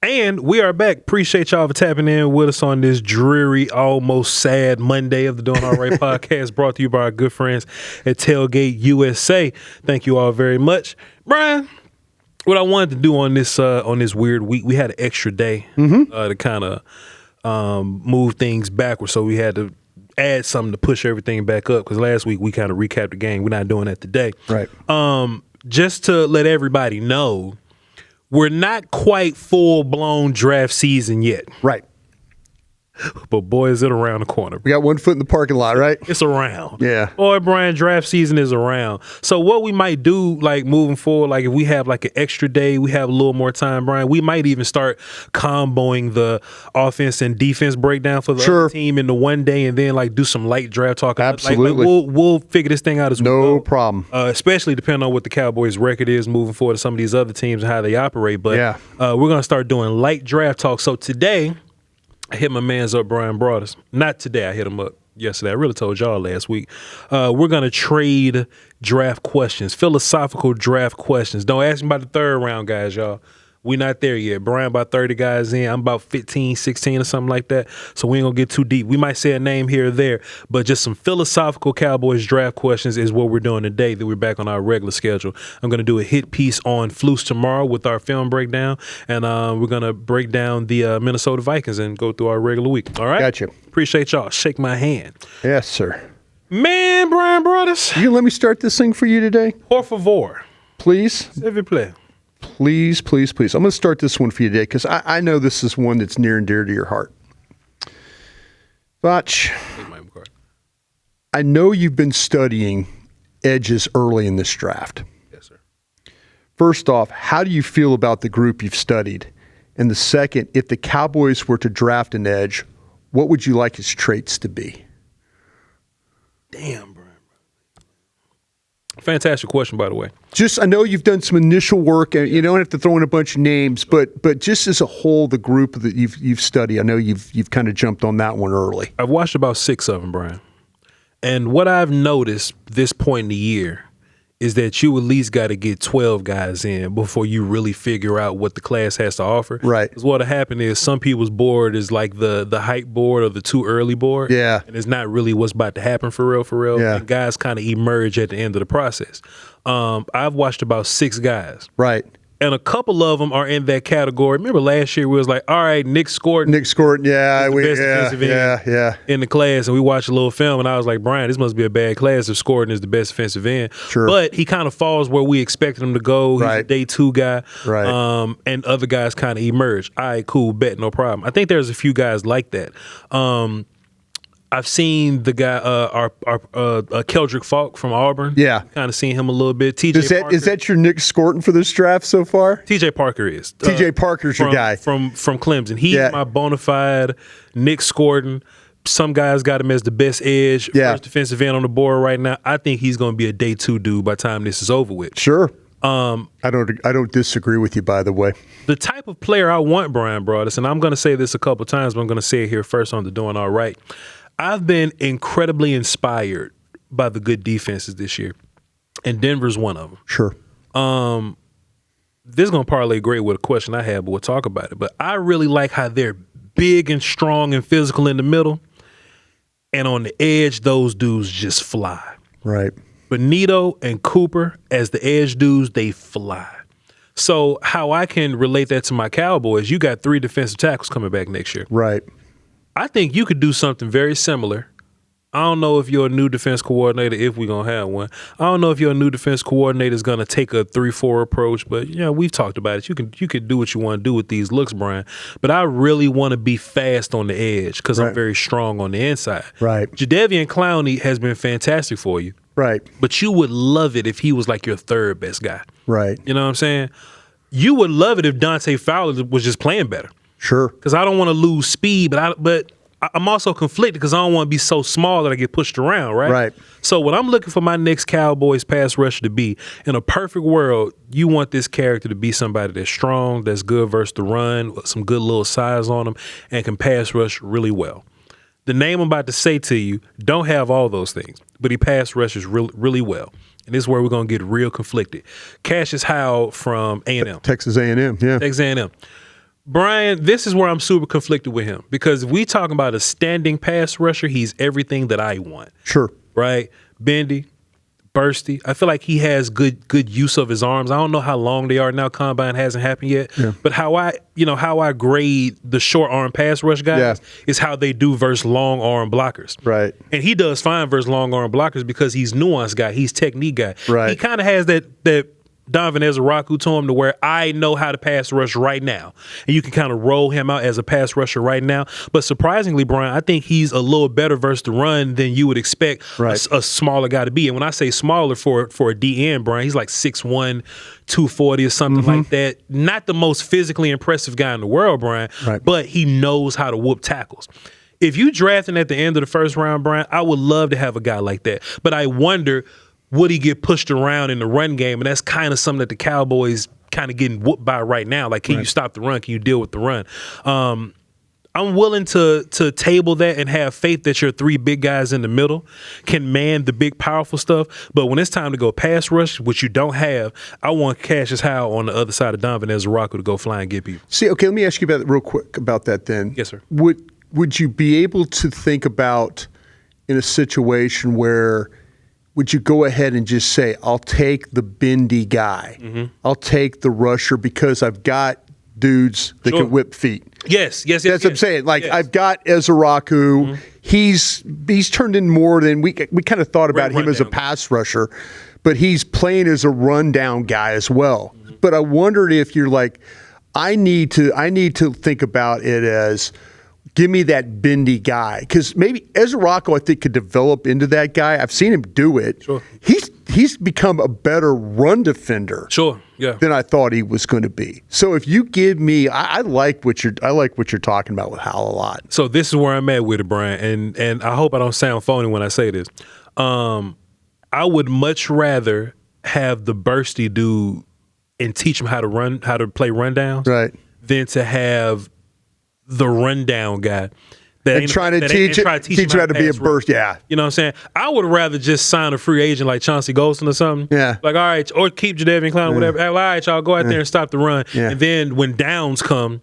And we are back. Appreciate y'all for tapping in with us on this dreary, almost sad Monday of the Doing All Right podcast, brought to you by our good friends at Tailgate USA. Thank you all very much. Bryan, what I wanted to do on this weird week, we had an extra day to kind of move things backwards, so we had to add something to push everything back up, because last week we kind of recapped the game. We're not doing that today. Right. Just to let everybody know, we're not quite full-blown draft season yet. Right. But boy, is it around the corner. We got one foot in the parking lot, right? It's around. Yeah. Boy, Bryan, draft season is around. So what we might do, like, moving forward, like if we have like an extra day, we have a little more time, Bryan, we might even start comboing the offense and defense breakdown for the other team into one day, and then like do some light draft talk. Absolutely. Like we'll figure this thing out as we go. No problem. Especially depending on what the Cowboys' record is moving forward to some of these other teams and how they operate. But we're going to start doing light draft talk. So today, I hit my mans up, Bryan Broaddus. Not today. I hit him up yesterday. I really told y'all last week. We're going to trade draft questions, philosophical draft questions. Don't ask me about the third round, guys, y'all. We're not there yet. Bryan about 30 guys in. I'm about 15, 16 or something like that. So we ain't going to get too deep. We might say a name here or there, but just some philosophical Cowboys draft questions is what we're doing today, that we're back on our regular schedule. I'm going to do a hit piece on Flus tomorrow with our film breakdown, and we're going to break down the Minnesota Vikings and go through our regular week. All right? Gotcha. Appreciate y'all. Shake my hand. Yes, sir. Man, Bryan Broaddus. You let me start this thing for you today? Por favor. Please? S'il vous plaît. Please, please, please. I'm going to start this one for you today because I know this is one that's near and dear to your heart. Voch, I know you've been studying edges early in this draft. Yes, sir. First off, how do you feel about the group you've studied? And the second, if the Cowboys were to draft an edge, what would you like his traits to be? Damn, Bryan. Fantastic question, by the way. Just, I know you've done some initial work, and you don't have to throw in a bunch of names, but just as a whole, the group that you've studied, I know you've kind of jumped on that one early. I've watched about 6 of them, Bryan. And what I've noticed this point in the year is that you at least got to get 12 guys in before you really figure out what the class has to offer. Right. Because what'll happen is some people's board is like the hype board or the too early board. Yeah. And it's not really what's about to happen for real. Yeah. And guys kind of emerge at the end of the process. I've watched about 6 guys. Right. And a couple of them are in that category. Remember last year we was like, all right, Nick Scorton, yeah, in the class, and we watched a little film, and I was like, Bryan, this must be a bad class if Scorton is the best defensive end. Sure. But he kind of falls where we expected him to go. He's a day 2 guy. Right. And other guys kind of emerge. All right, cool, bet, no problem. I think there's a few guys like that. I've seen the guy, Keldrick Falk from Auburn. Yeah. Kind of seen him a little bit. TJ Parker. Is that your Nick Scorton for this draft so far? TJ Parker is. TJ Parker's your guy. From Clemson. He's my bona fide Nick Scorton. Some guys got him as the best edge, first defensive end on the board right now. I think he's going to be a day 2 dude by the time this is over with. Sure. I don't disagree with you, by the way. The type of player I want, Bryan Broaddus, and I'm going to say this a couple times, but I'm going to say it here first on the Doing All Right. I've been incredibly inspired by the good defenses this year, and Denver's one of them. Sure. This is going to parlay great with a question I have, but we'll talk about it. But I really like how they're big and strong and physical in the middle, and on the edge, those dudes just fly. Right. Benito and Cooper, as the edge dudes, they fly. So how I can relate that to my Cowboys, you got 3 defensive tackles coming back next year. Right. I think you could do something very similar. I don't know if you're a new defense coordinator, if we're going to have one. I don't know if you're a new defense coordinator is going to take a 3-4 approach, but we've talked about it. You can do what you want to do with these looks, Bryan. But I really want to be fast on the edge because I'm very strong on the inside. Right. Jadeveon Clowney has been fantastic for you. Right. But you would love it if he was like your 3rd best guy. Right. You know what I'm saying? You would love it if Dante Fowler was just playing better. Sure. Because I don't want to lose speed, but I'm also conflicted because I don't want to be so small that I get pushed around, right? Right. So what I'm looking for my next Cowboys pass rusher to be, in a perfect world, you want this character to be somebody that's strong, that's good versus the run, some good little size on them, and can pass rush really well. The name I'm about to say to you don't have all those things, but he pass rushes really well. And this is where we're going to get real conflicted. Cassius Howell from A&M. Texas A&M, yeah. Texas A&M. Brian, this is where I'm super conflicted with him because if we talking about a standing pass rusher, he's everything that I want. Sure. Right? Bendy, bursty. I feel like he has good use of his arms. I don't know how long they are now. Combine hasn't happened yet. Yeah. But how I grade the short arm pass rush guys is how they do versus long arm blockers. Right. And he does fine versus long arm blockers because he's nuanced guy. He's technique guy. Right. He kind of has that Donovan Ezeraku to him to where I know how to pass rush right now. And you can kind of roll him out as a pass rusher right now. But surprisingly, Brian, I think he's a little better versus the run than you would expect a smaller guy to be. And when I say smaller for a DN, Brian, he's like 6'1", 240 or something like that. Not the most physically impressive guy in the world, Brian, but he knows how to whoop tackles. If you drafting at the end of the first round, Brian, I would love to have a guy like that. But I wonder, would he get pushed around in the run game? And that's kind of something that the Cowboys kind of getting whooped by right now. Like, can you stop the run? Can you deal with the run? I'm willing to table that and have faith that your three big guys in the middle can man the big, powerful stuff. But when it's time to go pass rush, which you don't have, I want Cassius Howell on the other side of Donovan Ezeraku to go fly and get people. See, okay, let me ask you about real quick about that then. Yes, sir. Would you be able to think about in a situation where would you go ahead and just say, I'll take the bendy guy. I'll take the rusher because I've got dudes that can whip feet. Yes. That's what I'm saying. Like, I've got Ezeraku. He's turned in more than we kind of thought about him as a pass rusher, but he's playing as a rundown guy as well. But I wondered if you're like, I need to think about it as, give me that bendy guy. Because maybe Ezeraku, I think, could develop into that guy. I've seen him do it. Sure. He's become a better run defender than I thought he was going to be. So if you give me, I like what you're talking about with Hal a lot. So this is where I'm at with it, Brian, and I hope I don't sound phony when I say this. I would much rather have the bursty dude and teach him how to play rundowns, than to have the rundown guy and trying to teach him how to be a burst. Yeah. You know what I'm saying? I would rather just sign a free agent like Chauncey Golston or something. Yeah. Like, all right, or keep Jadeveon Clowney, whatever. All right, y'all go out there and stop the run. Yeah. And then when downs come,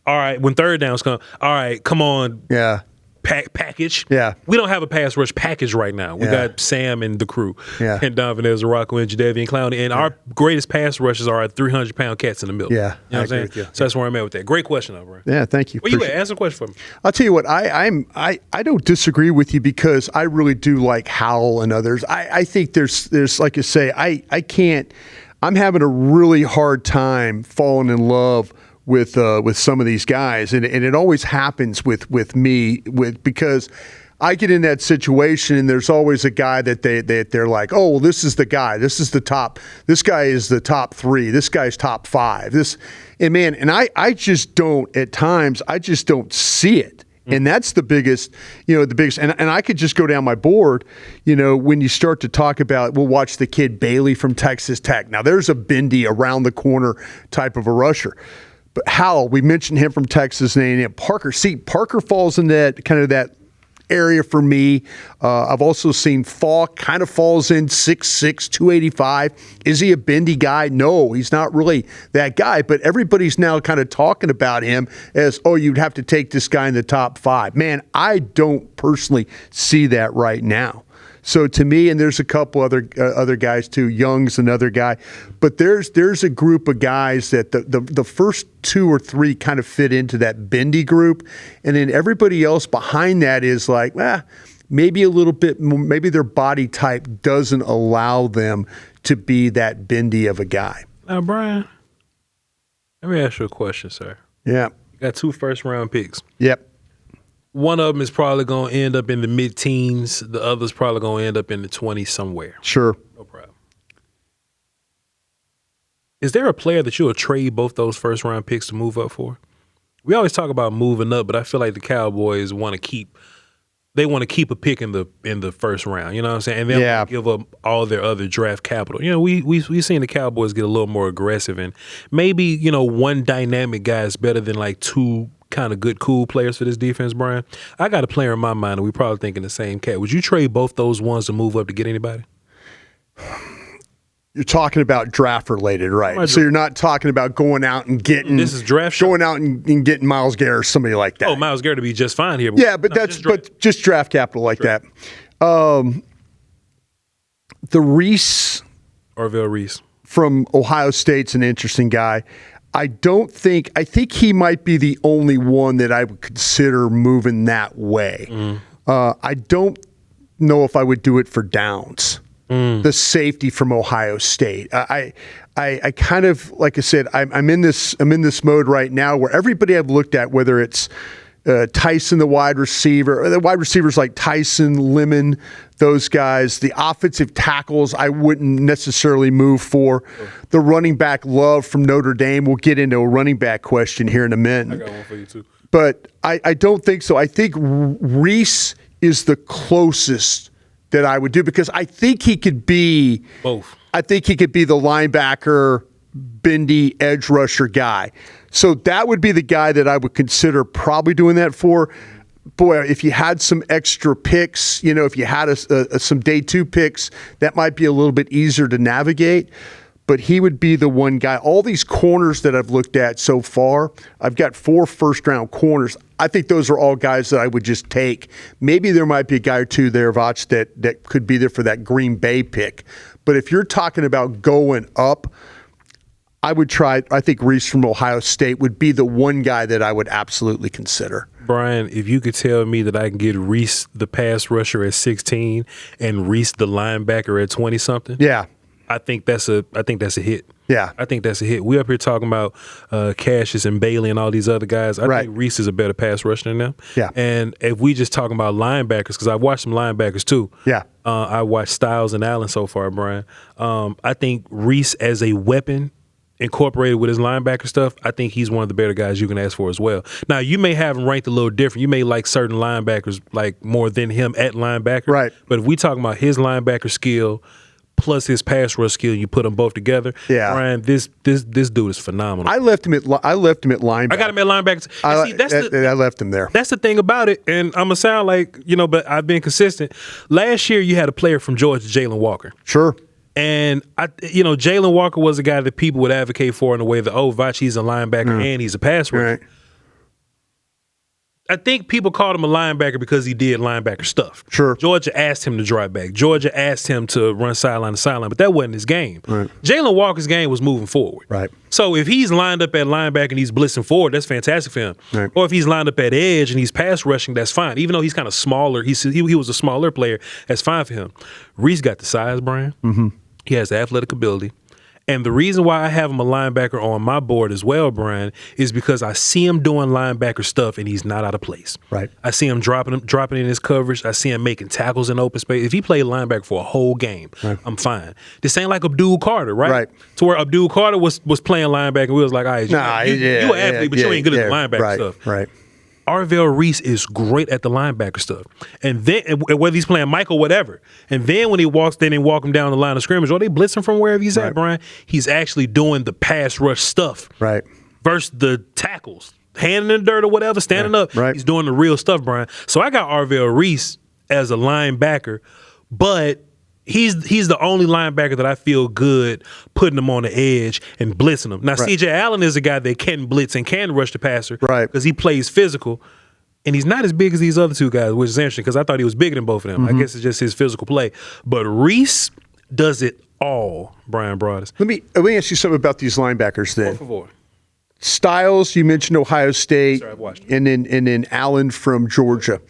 all right, when third downs come, all right, come on. Yeah. Package. Yeah. We don't have a pass rush package right now. We got Sam and the crew. Yeah. And Donovan Ezeraku and Jadeveon Clowney. And our greatest pass rushes are our 300-pound cats in the middle. Yeah. You know what I'm saying? So that's where I'm at with that. Great question, though, bro. Yeah, thank you. Where you at? Answer a question for me. I'll tell you what, I don't disagree with you because I really do like Howell and others. I think there's like you say, I'm having a really hard time falling in love with some of these guys, and it always happens with me because I get in that situation and there's always a guy that they're like, oh, well, this is the guy, this is the top, this guy is the top 3, this guy's top 5, and I just don't at times I just don't see it. And that's the biggest, and I could just go down my board, when you start to talk about, we'll watch the kid Bailey from Texas Tech. Now there's a bendy around the corner type of a rusher. But Howell, we mentioned him from Texas A&M. Parker falls in that kind of that area for me. I've also seen Voch kind of falls in 6'6", 285. Is he a bendy guy? No, he's not really that guy. But everybody's now kind of talking about him as, oh, you'd have to take this guy in the top 5. Man, I don't personally see that right now. So to me, and there's a couple other guys too. Young's another guy, but there's a group of guys that the first 2 or 3 kind of fit into that bendy group, and then everybody else behind that is like, maybe a little bit, maybe their body type doesn't allow them to be that bendy of a guy. Now, Brian, let me ask you a question, sir. Yeah, you got 2 first-round picks. Yep. One of them is probably going to end up in the mid-teens. The other's probably going to end up in the 20s somewhere. Sure. No problem. Is there a player that you'll trade both those first-round picks to move up for? We always talk about moving up, but I feel like the Cowboys want to keep a pick in the first round. You know what I'm saying? And they'll give up all their other draft capital. We've seen the Cowboys get a little more aggressive, and maybe one dynamic guy is better than like 2 kind of good, cool players for this defense, Brian. I got a player in my mind, and we probably thinking the same cat. Would you trade both those ones to move up to get anybody? You're talking about draft related, right? So you're not talking about going out and getting this is draft going out and getting Myles Garrett or somebody like that. Oh, Myles Garrett to be just fine here. Yeah, but just draft capital like that. The Arvell Reese from Ohio State's an interesting guy. I think he might be the only one that I would consider moving that way. I don't know if I would do it for Downs. The safety from Ohio State. I kind of, like I said, I'm in this mode right now where everybody I've looked at, whether it's Tyson, the wide receiver, or the wide receivers like Tyson, Lemon, those guys, the offensive tackles I wouldn't necessarily move for. The running back Love from Notre Dame. We'll get into a running back question here in a minute. I got one for you too. But I don't think so. I think Reese is the closest that I would do because I think he could be both. I think he could be the linebacker, bendy, edge rusher guy. So that would be the guy that I would consider probably doing that for. Boy, if you had some extra picks, if you had some day 2 picks, that might be a little bit easier to navigate. But he would be the one guy. All these corners that I've looked at so far, I've got 4 first-round corners. I think those are all guys that I would just take. Maybe there might be a guy or two there, Voch, that could be there for that Green Bay pick. But if you're talking about going up, I think Reese from Ohio State would be the one guy that I would absolutely consider. Brian, if you could tell me that I can get Reese the pass rusher at 16 and Reese the linebacker at 20-something, yeah, I think that's a hit. Yeah. I think that's a hit. We up here talking about Cassius and Bailey and all these other guys. I think Reese is a better pass rusher than them. Yeah. And if we just talking about linebackers, because I've watched some linebackers too. Yeah. I watched Styles and Allen so far, Brian. I think Reese as a weapon incorporated with his linebacker stuff, I think he's one of the better guys you can ask for as well. Now, you may have him ranked a little different. You may like certain linebackers like more than him at linebacker. Right. But if we talking about his linebacker skill plus his pass rush skill, you put them both together. Yeah, Brian, this dude is phenomenal. I left him at linebacker. I got him at linebacker. I left him there. That's the thing about it, and I'm gonna sound like but I've been consistent. Last year, you had a player from Georgia, Jalen Walker. Sure. And Jalen Walker was a guy that people would advocate for in the way that Voch, he's a linebacker and he's a pass rusher. Right. I think people called him a linebacker because he did linebacker stuff. Sure. Georgia asked him to drive back. Georgia asked him to run sideline to sideline, but that wasn't his game. Right. Jalen Walker's game was moving forward. Right. So if he's lined up at linebacker and he's blitzing forward, that's fantastic for him. Right. Or if he's lined up at edge and he's pass rushing, that's fine. Even though he's kind of smaller, he was a smaller player, that's fine for him. Reese got the size, Brian. Mm-hmm. He has the athletic ability. And the reason why I have him a linebacker on my board as well, Brian, is because I see him doing linebacker stuff and he's not out of place. Right. I see him dropping in his coverage. I see him making tackles in open space. If he played linebacker for a whole game, I'm fine. This ain't like Abdul Carter, right? Right. To where Abdul Carter was playing linebacker and we was like, all right, you're an athlete, but you ain't good at the linebacker stuff. Right. Arvell Reese is great at the linebacker stuff. And then, whether he's playing Mike or whatever, and then when he walks, then they walk him down the line of scrimmage, or they blitz him from wherever he's at, Brian, he's actually doing the pass rush stuff. Right. Versus the tackles. Hand in the dirt or whatever, standing up. Right. He's doing the real stuff, Brian. So I got Arvell Reese as a linebacker, but he's the only linebacker that I feel good putting him on the edge and blitzing him. Now, C.J. Allen is a guy that can blitz and can rush the passer because he plays physical, and he's not as big as these other two guys, which is interesting because I thought he was bigger than both of them. I guess it's just his physical play. But Reese does it all, Bryan Broaddus. Let me ask you something about these linebackers then. Por favor. Styles, you mentioned Ohio State, Sorry, I've watched and then Allen from Georgia.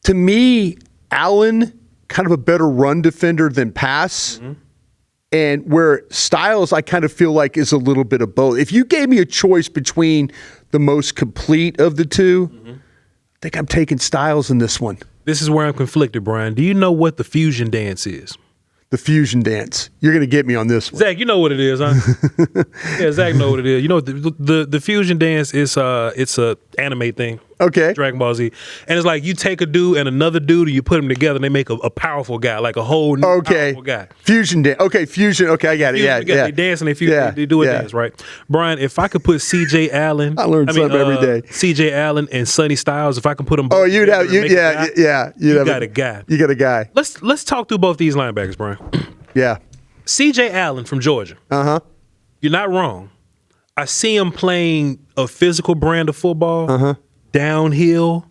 To me, Allen kind of a better run defender than pass. And where Styles, I kind of feel like is a little bit of both. If you gave me a choice between the most complete of the two, I think I'm taking Styles in this one. This is where I'm conflicted, Brian. Do you know what the fusion dance is? The fusion dance. You're going to get me on this one. Zach, you know what it is, huh? Yeah, Zach know what it is. You know, the fusion dance is it's a anime thing. Okay. Dragon Ball Z. And it's like you take a dude and another dude and you put them together and they make a powerful guy, like a whole new powerful guy. Fusion dance. Okay, fusion. Okay, I got it. Fusion, Yeah. They dance and they do a dance, right? Brian, if I could put C.J. Allen. I learn something every day. C.J. Allen and Sonny Styles, if I can put them both together. You got a guy. You got a guy. Let's talk through both these linebackers, Brian. Yeah. C.J. Allen from Georgia. You're not wrong. I see him playing a physical brand of football, downhill.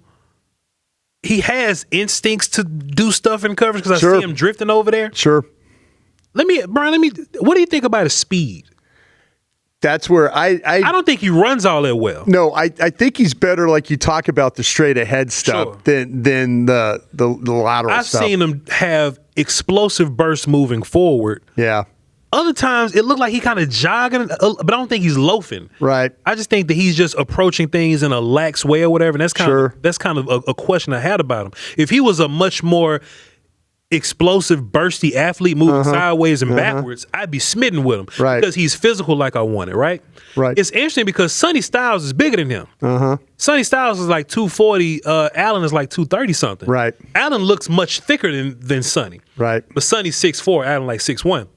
He has instincts to do stuff in coverage because I see him drifting over there. Sure. Brian, what do you think about his speed? That's where I don't think he runs all that well. No, I think he's better, like you talk about the straight ahead stuff than the lateral stuff. I've seen him have explosive bursts moving forward. Yeah. Other times it looked like he kind of jogging, but I don't think he's loafing. Right. I just think that he's just approaching things in a lax way or whatever. And that's kind of a question I had about him. If he was a much more explosive, bursty athlete moving sideways and backwards, I'd be smitten with him because he's physical like I wanted, right? Right. It's interesting because Sonny Styles is bigger than him. Sonny Styles is like 240. Allen is like 230 something. Right. Allen looks much thicker than Sonny. Right. But Sonny's 6'4", Allen like 6'1".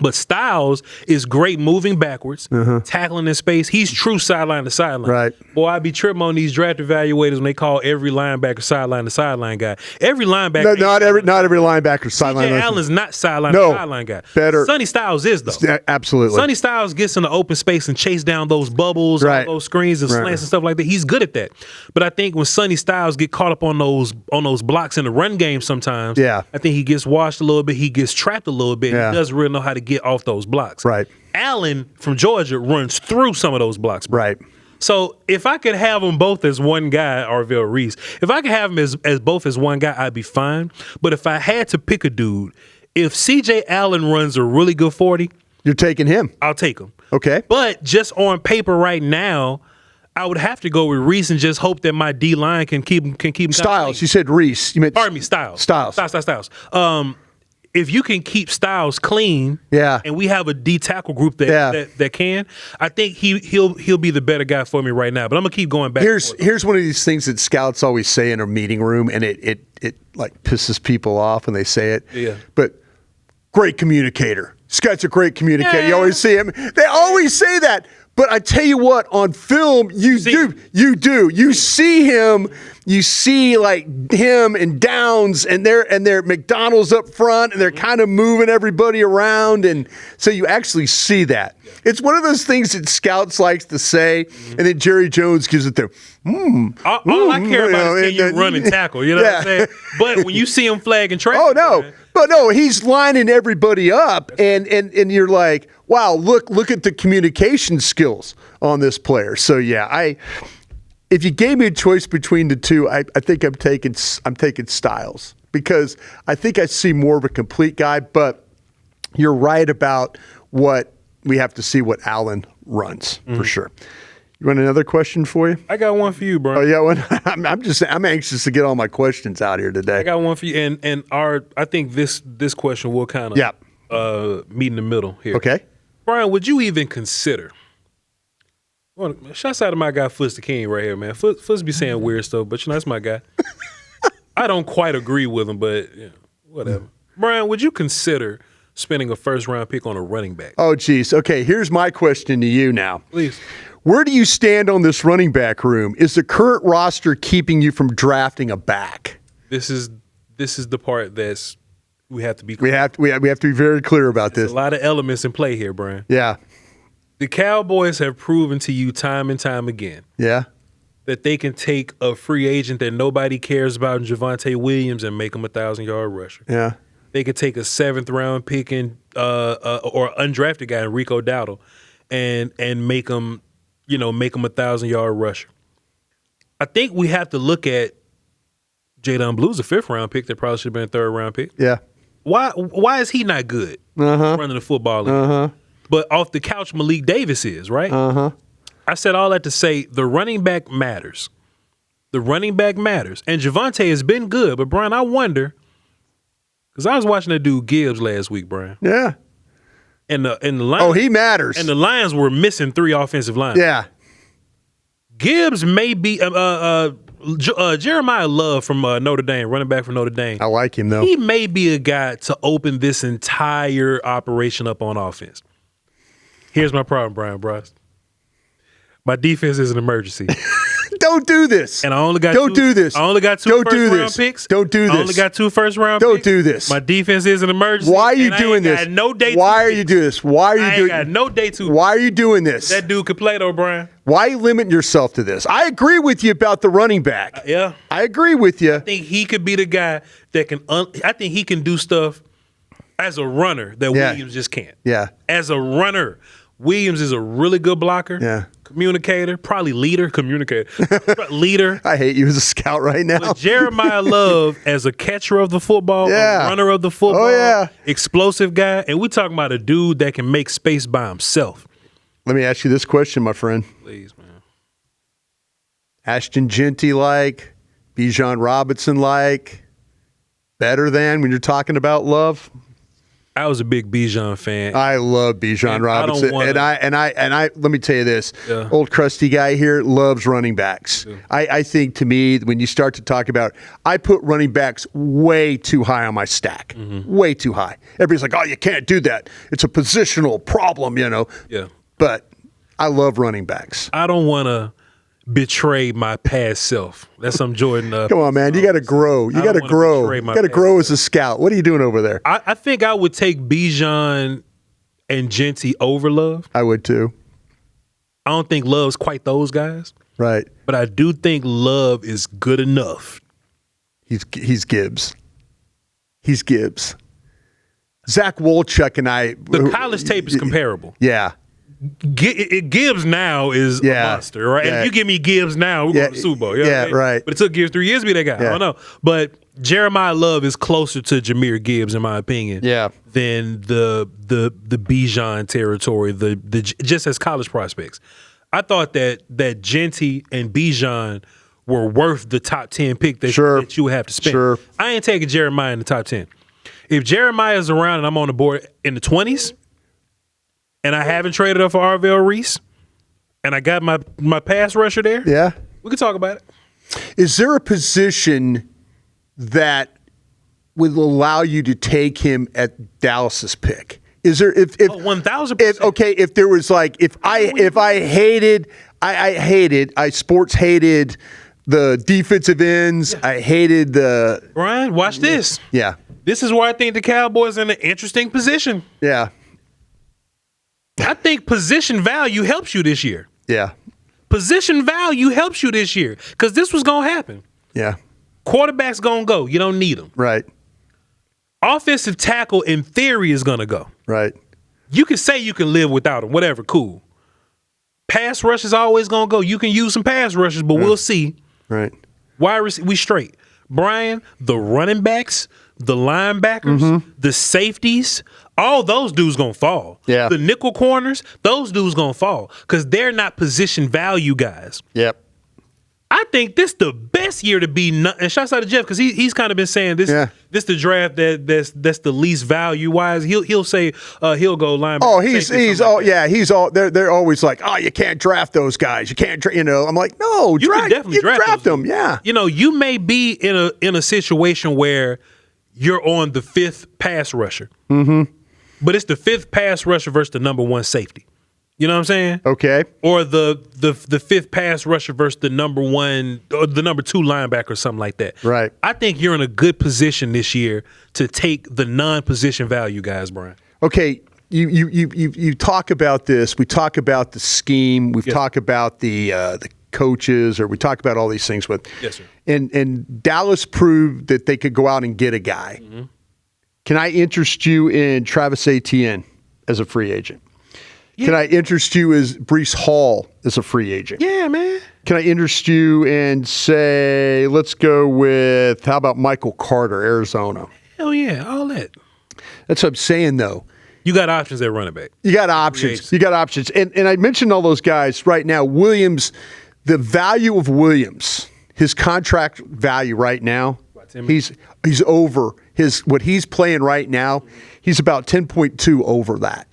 But Styles is great moving backwards, tackling in space. He's true sideline to sideline. Right. Boy, I be tripping on these draft evaluators when they call every linebacker sideline to sideline guy. Every linebacker. Not every linebacker sideline. C.J. Allen's not sideline to sideline guy. Better. Sonny Styles is though. Yeah, absolutely. Sonny Styles gets in the open space and chase down those bubbles, all those screens and slants and stuff like that. He's good at that. But I think when Sonny Styles get caught up on those blocks in the run game sometimes, I think he gets washed a little bit. He gets trapped a little bit. He doesn't really know how to get off those blocks. Right. Allen from Georgia runs through some of those blocks. Bro. Right. So if I could have them both as one guy, Arvell Reese, if I could have them as both as one guy, I'd be fine. But if I had to pick a dude, if C.J. Allen runs a really good 40, you're taking him. I'll take him. Okay. But just on paper right now, I would have to go with Reese and just hope that my D line can keep him. Styles. You said Reese. You meant Styles. Styles. If you can keep Styles clean, and we have a D tackle group that can, I think he'll be the better guy for me right now. But I'm gonna keep going back. Here's one of these things that scouts always say in a meeting room, and it like pisses people off when they say it. Yeah. But great communicator. This guy's a great communicator. You always see him. They always say that. But I tell you what, on film, you do. You see him. You see like him and Downs, and they're McDonald's up front, and they're kind of moving everybody around, and so you actually see that. It's one of those things that scouts likes to say, and then Jerry Jones gives it the. All I care about is can you run and tackle. You know what I'm saying? But when you see him flag and track, but he's lining everybody up, and you're like, wow, look at the communication skills on this player. So if you gave me a choice between the two, I think I'm taking Styles because I think I see more of a complete guy. But you're right about what we have to see what Allen runs for sure. You want another question for you? I got one for you, bro. Oh yeah, I'm anxious to get all my questions out here today. I got one for you, and I think this question will kind of meet in the middle here. Okay, Brian, would you even consider? Well, shouts out to my guy Foots the King right here, man. Foots be saying weird stuff, but that's my guy. I don't quite agree with him, but whatever. Brian, would you consider spending a first-round pick on a running back? Oh, geez. Okay, here's my question to you now. Please. Where do you stand on this running back room? Is the current roster keeping you from drafting a back? This is the part that's we have to be clear. We have to be very clear about this. A lot of elements in play here, Brian. Yeah. The Cowboys have proven to you time and time again that they can take a free agent that nobody cares about in Javonte Williams and make him a 1,000-yard rusher. Yeah. They could take a 7th-round pick or undrafted guy, Rico Dowdle, and make him, a 1,000-yard rusher. I think we have to look at Jadon Blue's a 5th-round pick that probably should have been a 3rd-round pick. Yeah. Why is he not good running the football league? But off the couch, Malik Davis is, right? I said all that to say the running back matters. The running back matters. And Javonte has been good, but, Brian, I wonder, because I was watching that dude Gibbs last week, Brian. Yeah. And the Lions, he matters. And the Lions were missing 3 offensive linemen. Yeah. Gibbs may be Jeremiah Love from Notre Dame, running back from Notre Dame. I like him, though. He may be a guy to open this entire operation up on offense. Here's my problem, Bryan Broaddus. My defense is an emergency. Don't do this. And I only got Don't do this. I only got two first-round picks. Don't do this. I only got two first-round picks. Don't do this. My defense is an emergency. Why are you doing this? Got no day Why are you doing this? Why are you doing? I ain't got no day two. Why are you doing this? That dude could play though, Brian. Why are you limiting yourself to this? I agree with you about the running back. Yeah, I agree with you. I think he could be the guy that can. I think he can do stuff as a runner that Williams just can't. Yeah. As a runner, Williams is a really good blocker. Yeah. Communicator, probably leader. Leader. I hate you as a scout right now. But Jeremiah Love as a catcher of the football, a runner of the football, explosive guy, and we're talking about a dude that can make space by himself. Let me ask you this question, my friend. Please, man. Ashton Genty like, Bijan Robinson like, better than when you're talking about Love? I was a big Bijan fan. I love Bijan Robinson, and I. Let me tell you this: old crusty guy here loves running backs. Yeah. I think to me, when you start to talk about, I put running backs way too high on my stack, way too high. Everybody's like, "Oh, you can't do that. It's a positional problem," you know. Yeah. But I love running backs. I don't want to betray my past self. That's some Jordan. Come on, man. You got to grow. You got to grow. You got to grow as a scout. What are you doing over there? I think I would take Bijan and Genty over Love. I would too. I don't think Love's quite those guys. Right. But I do think Love is good enough. He's Gibbs. He's Gibbs. Zach Wolchuk and I. The college tape is comparable. Yeah. Gibbs now is a monster, right? And if you give me Gibbs now, we're going to the Super Bowl. You know what I mean? Right. But it took Gibbs 3 years to be that guy. I don't know. But Jeremiah Love is closer to Jahmyr Gibbs, in my opinion, than the Bijan territory, the just as college prospects. I thought that Genty and Bijan were worth the top 10 pick that you would have to spend. Sure. I ain't taking Jeremiah in the top 10. If Jeremiah is around and I'm on the board in the 20s, and I haven't traded up for Arvell Reese, and I got my pass rusher there, we can talk about it. Is there a position that would allow you to take him at Dallas's pick? Is there if 1,000%? Okay, if there was like if I sports hated the defensive ends, I hated the Brian. Watch this. Yeah, this is where I think the Cowboys are in an interesting position. Yeah. I think position value helps you this year. Yeah. Position value helps you this year because this was going to happen. Yeah. Quarterback's going to go. You don't need them. Right. Offensive tackle, in theory, is going to go. Right. You can say you can live without them, whatever, cool. Pass rush is always going to go. You can use some pass rushes, but we'll see. Right. We straight. Brian, the running backs, the linebackers, the safeties, all those dudes going to fall. Yeah. The nickel corners, those dudes going to fall because they're not position value guys. Yep. I think this the best year to be, and shouts out to Jeff because he's kind of been saying this the draft that's the least value wise. He'll say he'll go linebacker. Oh, he's all they're always like, oh, you can't draft those guys. You can't I'm like, no, you can definitely draft them. Yeah. You know, you may be in a situation where you're on the fifth pass rusher. But it's the fifth pass rusher versus the number one safety. You know what I'm saying? Okay. Or the fifth pass rusher versus the number one or the number two linebacker or something like that. Right. I think you're in a good position this year to take the non-position value guys, Brian. Okay. You talk about this. We talk about the scheme. We've talked about the coaches, or we talk about all these things with. Yes, sir. And Dallas proved that they could go out and get a guy. Can I interest you in Travis Etienne as a free agent? Yeah. Can I interest you as Breece Hall as a free agent? Yeah, man. Can I interest you and say, let's go with, how about Michael Carter, Arizona? Hell yeah, all that. That's what I'm saying, though. You got options at running back. You got options. You got options. And I mentioned all those guys right now. Williams, the value of Williams, his contract value right now, he's over what he's playing right now. He's about 10.2 over that.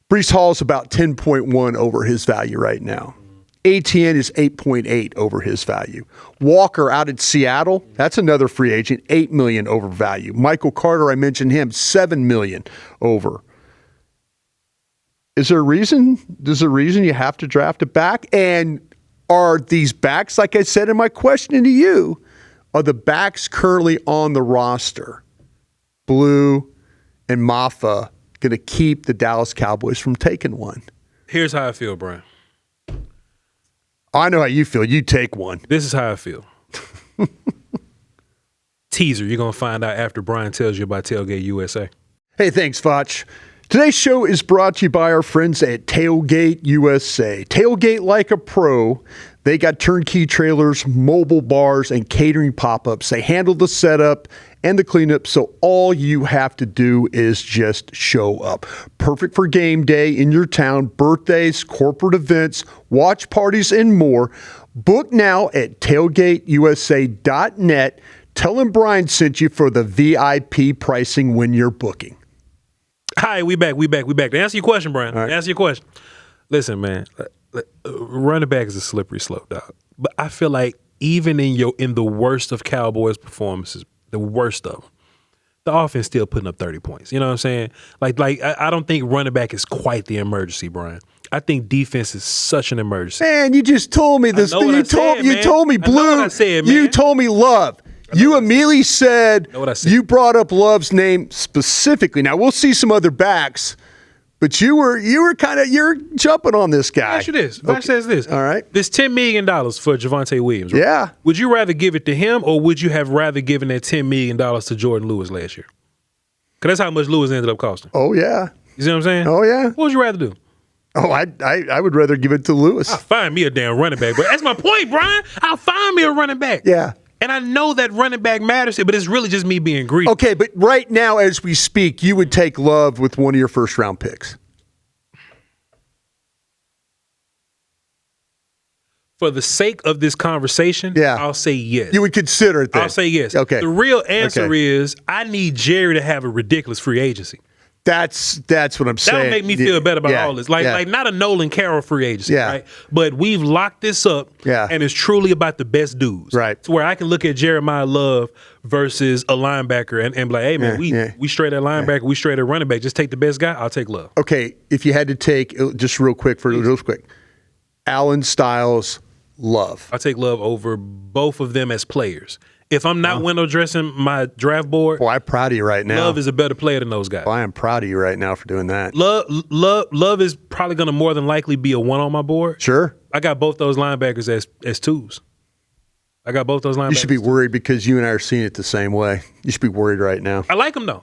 Breece Hall is about 10.1 over his value right now. ATN is 8.8 over his value. Walker out at Seattle, that's another free agent, $8 million over value. Michael Carter, I mentioned him, $7 million over. Is there a reason? There's a reason you have to draft it back? And are these backs, like I said in my question to you, are the backs currently on the roster, Blue and Maffa, going to keep the Dallas Cowboys from taking one? Here's how I feel, Brian. I know how you feel. You take one. This is how I feel. Teaser, you're going to find out after Brian tells you about Tailgate USA. Hey, thanks, Voch. Today's show is brought to you by our friends at Tailgate USA. Tailgate like a pro. They got turnkey trailers, mobile bars, and catering pop-ups. They handle the setup and the cleanup, so all you have to do is just show up. Perfect for game day in your town, birthdays, corporate events, watch parties, and more. Book now at tailgateusa.net. Tell them Brian sent you for the VIP pricing when you're booking. Hi, we back. To answer your question, Brian. Right. Answer your question. Listen, man, running back is a slippery slope, dog. But I feel like even in the worst of Cowboys performances, the worst of them, the offense still putting up 30 points. You know what I'm saying? Like I don't think running back is quite the emergency, Brian. I think defense is such an emergency. Man, you just told me this. You told me Blue. I know what I said, man. You told me Love. You immediately said you brought up Love's name specifically. Now we'll see some other backs, but you're jumping on this guy. Ask you this. Voch says this. All right. This $10 million for Javonte Williams. Right? Yeah. Would you rather give it to him or would you have rather given that $10 million to Jordan Lewis last year? Because that's how much Lewis ended up costing. Oh yeah. You see what I'm saying? Oh yeah. What would you rather do? Oh, I would rather give it to Lewis. I'll find me a damn running back, but that's my point, Brian. I'll find me a running back. Yeah. And I know that running back matters, but it's really just me being greedy. Okay, but right now as we speak, you would take Love with one of your first round picks. For the sake of this conversation, I'll say yes. You would consider it then? I'll say yes. Okay. The real answer is I need Jerry to have a ridiculous free agency. That's what I'm saying. That'll make me feel better about all this. Like not a Nolan Carroll free agency, right? But we've locked this up, and it's truly about the best dudes. Right. To where I can look at Jeremiah Love versus a linebacker and be like, hey, man, we straight at linebacker, we straight at running back. Just take the best guy, I'll take Love. Okay, if you had to take, just real quick, Allen, Styles, Love. I'll take Love over both of them as players. If I'm not window dressing my draft board, I'm proud of you right now. Love is a better player than those guys. I am proud of you right now for doing that. Love is probably going to more than likely be a 1 on my board. Sure. I got both those linebackers as 2s. I got both those linebackers. You should be worried because you and I are seeing it the same way. You should be worried right now. I like him though.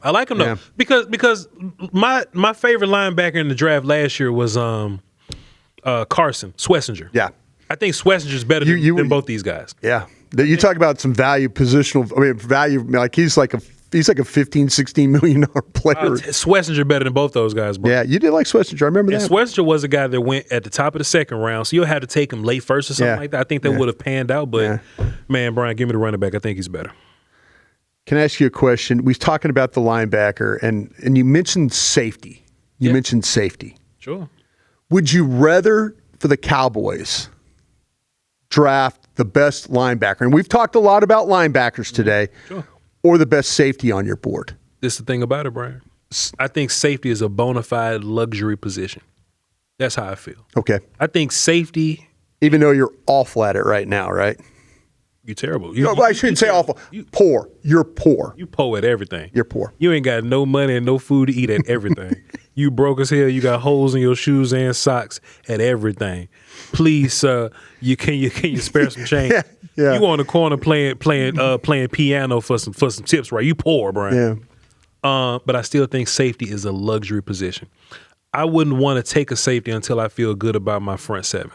Because my favorite linebacker in the draft last year was Carson Swessinger. Yeah. I think Schwessinger's better than both these guys. Yeah. You talk about some value, value, like he's like a $15-16 million player. Schwessinger better than both those guys, bro. Yeah, you did like Schwessinger. I remember that. Schwessinger was a guy that went at the top of the second round, so you'll have to take him late first or something like that. I think that would have panned out, but man, Brian, give me the running back. I think he's better. Can I ask you a question? We was talking about the linebacker, and you mentioned safety. You mentioned safety. Sure. Would you rather, for the Cowboys, draft the best linebacker, and we've talked a lot about linebackers today, or the best safety on your board? This is the thing about it, Brian. I think safety is a bona fide luxury position. That's how I feel. Okay. I think safety... Even though you're awful at it right now, right? You're terrible. I shouldn't say awful. Poor. You're poor. You poor at everything. You're poor. You ain't got no money and no food to eat at everything. You broke as hell. You got holes in your shoes and socks at everything. Please, sir, can you spare some change? You on the corner playing piano for some tips, right? You poor, Brian. Yeah. But I still think safety is a luxury position. I wouldn't want to take a safety until I feel good about my front seven.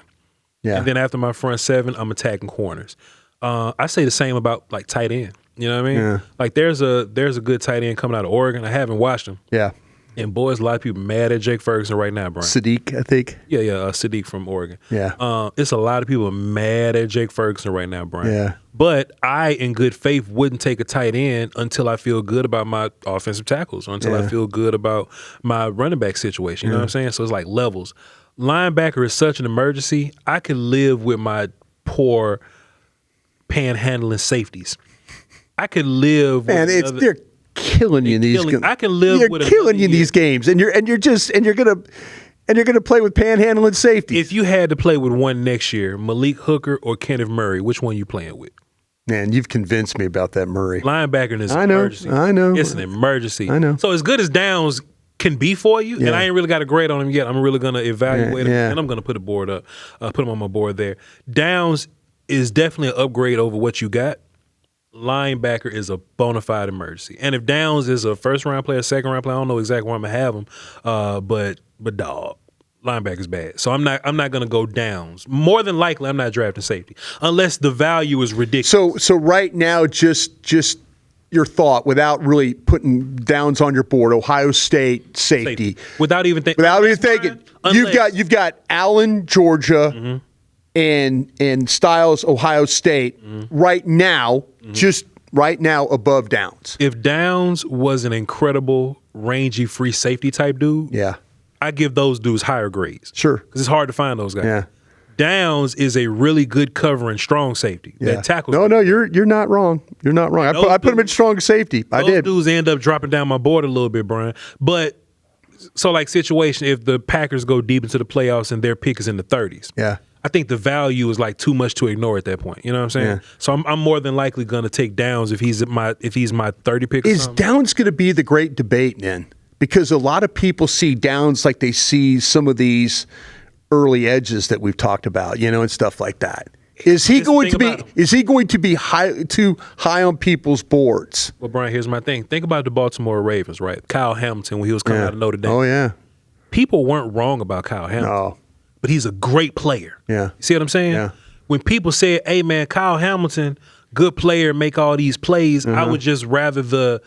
Yeah. And then after my front seven, I'm attacking corners. I say the same about like tight end. You know what I mean? Yeah. Like there's a good tight end coming out of Oregon. I haven't watched him. Yeah. And boys, a lot of people mad at Jake Ferguson right now, Brian. Sadiq, I think. Yeah, Sadiq from Oregon. Yeah. It's a lot of people mad at Jake Ferguson right now, Brian. Yeah. But I, in good faith, wouldn't take a tight end until I feel good about my offensive tackles or until I feel good about my running back situation. You know what I'm saying? So it's like levels. Linebacker is such an emergency. I could live with my poor panhandling safeties. I could live with they're killing you in these games. I can live with killing you in these games, and you're and you're going to play with panhandling safety. If you had to play with one next year, Malik Hooker or Kenneth Murray, which one you playing with? Man, you've convinced me about that Murray. Linebacker is an emergency. I know. It's an emergency. I know. So as good as Downs can be for you, and I ain't really got a grade on him yet. I'm really going to evaluate him, and I'm going to put a board up, put him on my board there. Downs is definitely an upgrade over what you got. Linebacker is a bona fide emergency. And if Downs is a first-round player, second-round player, I don't know exactly where I'm going to have him, but dog. Linebacker's bad. So I'm not going to go Downs. More than likely, I'm not drafting safety unless the value is ridiculous. So right now, just your thought without really putting Downs on your board. Ohio State safety. Without even thinking. You've got Allen, Georgia, and Styles, Ohio State. Right now, just right now above Downs. If Downs was an incredible rangy free safety type dude, I give those dudes higher grades. Sure. Because it's hard to find those guys. Yeah. Downs is a really good covering strong safety that tackles. No, you're not wrong. You're not wrong. I put him in strong safety. I did. Those dudes end up dropping down my board a little bit, Brian. But so like situation, if the Packers go deep into the playoffs and their pick is in the 30s, I think the value is like too much to ignore at that point. You know what I'm saying? Yeah. So I'm more than likely going to take Downs if he's my 30 pick. Is Downs going to be the great debate then? Because a lot of people see Downs like they see some of these early edges that we've talked about, and stuff like that. Is he going to be too high on people's boards? Well, Brian, here's my thing. Think about the Baltimore Ravens, right? Kyle Hamilton when he was coming out of Notre Dame. Oh yeah. People weren't wrong about Kyle Hamilton. No. But he's a great player. Yeah. You see what I'm saying? Yeah. When people say, "Hey man, Kyle Hamilton, good player, make all these plays," I would just rather the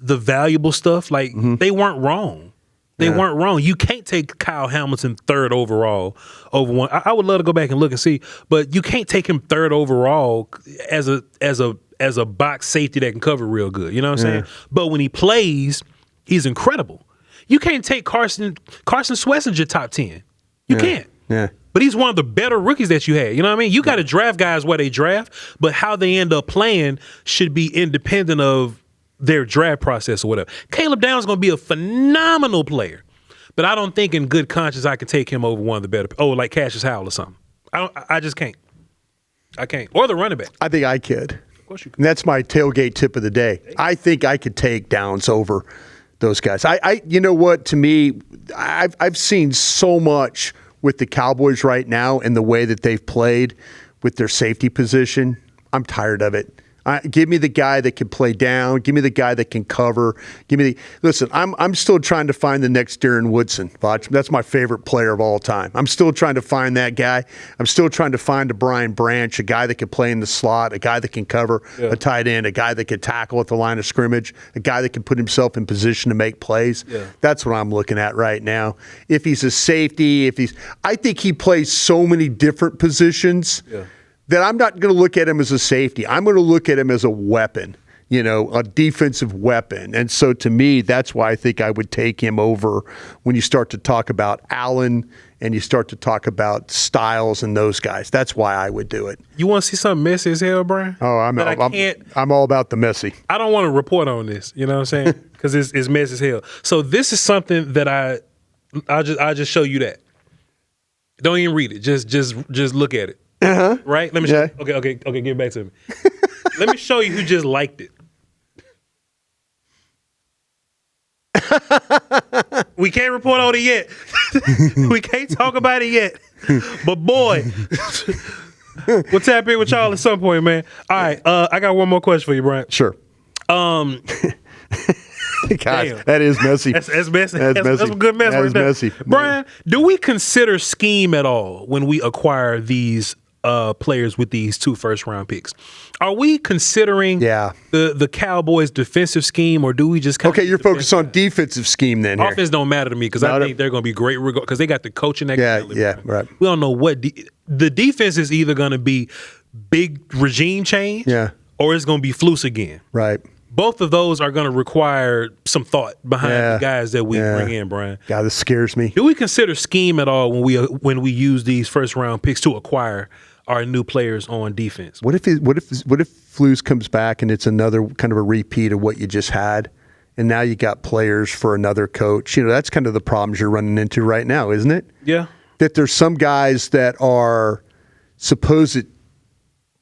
valuable stuff. Like they weren't wrong. They weren't wrong. You can't take Kyle Hamilton third overall over one. I would love to go back and look and see, but you can't take him third overall as a box safety that can cover real good. You know what I'm saying? But when he plays, he's incredible. You can't take Carson Schwarzenegger top 10. You can't. Yeah. But he's one of the better rookies that you had. You know what I mean? You got to draft guys where they draft, but how they end up playing should be independent of their draft process or whatever. Caleb Downs is going to be a phenomenal player, but I don't think in good conscience I can take him over one of the better. Oh, like Cassius Howell or something. I just can't. I can't. Or the running back. I think I could. Of course you could. And that's my tailgate tip of the day. I think I could take Downs over those guys. You know what? To me, I've seen so much with the Cowboys right now and the way that they've played with their safety position. I'm tired of it. Give me the guy that can play down. Give me the guy that can cover. Listen. I'm still trying to find the next Darren Woodson. Voch. That's my favorite player of all time. I'm still trying to find that guy. I'm still trying to find a Brian Branch, a guy that can play in the slot, a guy that can cover a tight end, a guy that can tackle at the line of scrimmage, a guy that can put himself in position to make plays. That's what I'm looking at right now. If he's a safety, I think he plays so many different positions. That I'm not going to look at him as a safety. I'm going to look at him as a weapon, a defensive weapon. And so to me, that's why I think I would take him over when you start to talk about Allen and you start to talk about Styles and those guys. That's why I would do it. You want to see something messy as hell, Brian? Oh, I'm all about the messy. I don't want to report on this, you know what I'm saying? Because it's messy as hell. So this is something that I'll just show you that. Don't even read it. Just look at it. Right? Let me show you. Okay, give it back to me. Let me show you who just liked it. We can't report on it yet. We can't talk about it yet. But boy, we'll tap in with y'all at some point, man. All right, I got one more question for you, Brian. Sure. Gosh, that is messy. That's messy. That's messy. That's a good mess right there. Messy. Brian, do we consider scheme at all when we acquire these players with these 2 first-round picks? Are we considering the Cowboys' defensive scheme, or do we just you're focused on defensive scheme then? Offense don't matter to me because I think they're going to be great because they got the coaching. Right. We don't know what the defense is either going to be big regime change, or it's going to be Flus again. Right. Both of those are going to require some thought behind the guys that we bring in, Brian. God, this scares me. Do we consider scheme at all when we use these first-round picks to acquire our new players on defense? What if Flus comes back and it's another kind of a repeat of what you just had, and now you got players for another coach. That's kind of the problems you're running into right now, isn't it? Yeah. That there's some guys that are supposed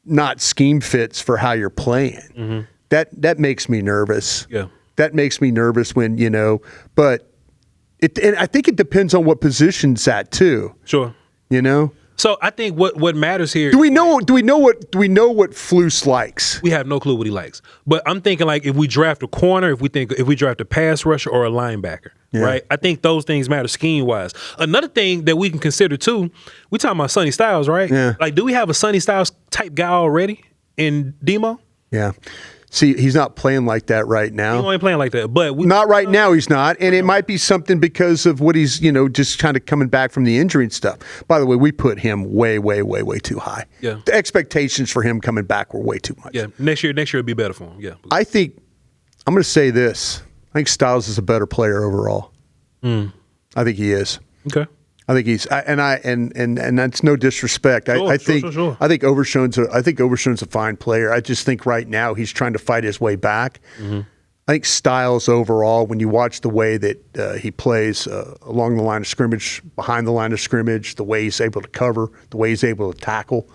not scheme fits for how you're playing. Mm-hmm. That makes me nervous. Yeah. That makes me nervous when, but and I think it depends on what position it's at too. Sure. So I think what matters here. Do we know what Flus likes? We have no clue what he likes. But I'm thinking like if we draft a corner, if we draft a pass rusher or a linebacker, right? I think those things matter scheme wise. Another thing that we can consider too, we talking about Sonny Styles, right? Yeah. Like, do we have a Sonny Styles type guy already in Demo? Yeah. See, he's not playing like that right now. He ain't playing like that, but not right now. He's not, and it might be something because of what he's, just kind of coming back from the injury and stuff. By the way, we put him way, way, way, way too high. Yeah, the expectations for him coming back were way too much. Yeah, next year it'll be better for him. Yeah, I think I'm going to say this. I think Styles is a better player overall. I think he is. Okay. I think he's, and that's no disrespect. I think Overshown's a fine player. I just think right now he's trying to fight his way back. Mm-hmm. I think Styles overall, when you watch the way that he plays along the line of scrimmage, behind the line of scrimmage, the way he's able to cover, the way he's able to tackle,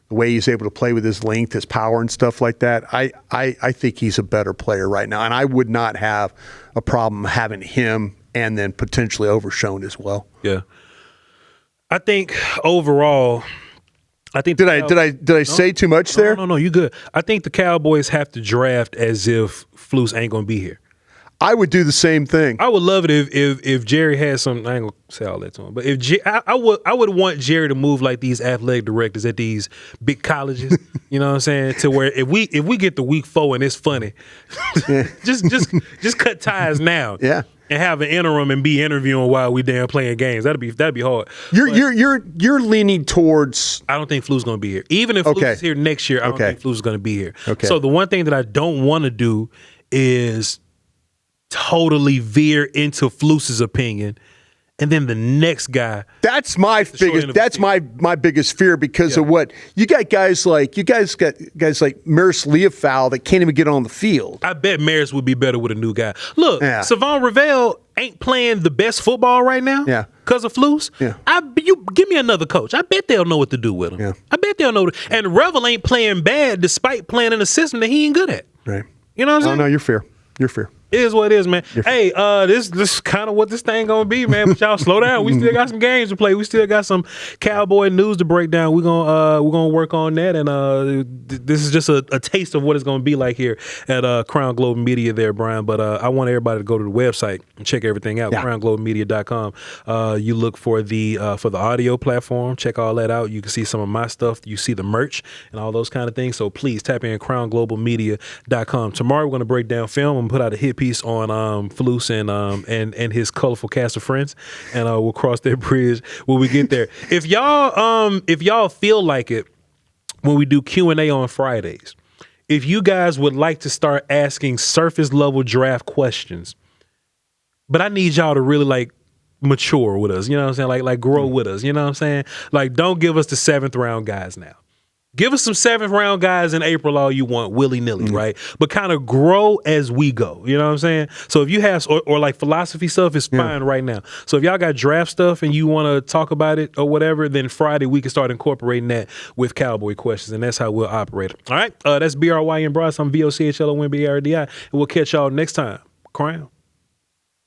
the way he's able to play with his length, his power, and stuff like that, I think he's a better player right now, and I would not have a problem having him and then potentially Overshown as well. Yeah. I think overall, did I say too much there? No, you good. I think the Cowboys have to draft as if Flus ain't gonna be here. I would do the same thing. I would love it if Jerry had some. I ain't gonna say all that to him, but I would want Jerry to move like these athletic directors at these big colleges. You know what I'm saying? To where if we get to week 4 and it's funny, just cut ties now. Yeah. And have an interim and be interviewing while we damn playing games. That'd be hard. You're leaning towards. I don't think Flu's going to be here. Even if Flus is here next year, I don't think Flus is going to be here. Okay. So the one thing that I don't want to do is totally veer into Flus's opinion, and then the next guy. That's my biggest. That's my biggest fear because of what you got. Guys like Maris Leofow that can't even get on the field. I bet Maris would be better with a new guy. Look, Savon Ravel ain't playing the best football right now. Yeah. Because of Flus. Yeah. You give me another coach. I bet they'll know what to do with him. Yeah. I bet they'll know. And Revel ain't playing bad despite playing in a system that he ain't good at. Right. You know what I'm saying? Oh no, you're fair. You're fair. It is what it is, man. Hey, this kind of what this thing gonna be, man. But y'all slow down. We still got some games to play. We still got some Cowboy news to break down. We're gonna work on that, and this is just a taste of what it's gonna be like here at Crown Global Media, there, Brian. But I want everybody to go to the website and check everything out. CrownGlobalMedia.com. You look for the audio platform. Check all that out. You can see some of my stuff. You see the merch and all those kind of things. So please tap in CrownGlobalMedia.com. Tomorrow we're gonna break down film and put out a hit piece on Flus and his colorful cast of friends, and we'll cross that bridge when we get there. If y'all feel like it, when we do Q&A on Fridays, if you guys would like to start asking surface level draft questions, but I need y'all to really like mature with us, you know what I'm saying? Like grow with us, you know what I'm saying? Like, don't give us the 7th round guys now. Give us some 7th round guys in April all you want, willy-nilly, right? But kind of grow as we go, you know what I'm saying? So if you have, or like philosophy stuff is fine right now. So if y'all got draft stuff and you want to talk about it or whatever, then Friday we can start incorporating that with Cowboy questions, and that's how we'll operate. All right? That's Bryan Broaddus. I'm VOCHLONBARDI, and we'll catch y'all next time. Crown.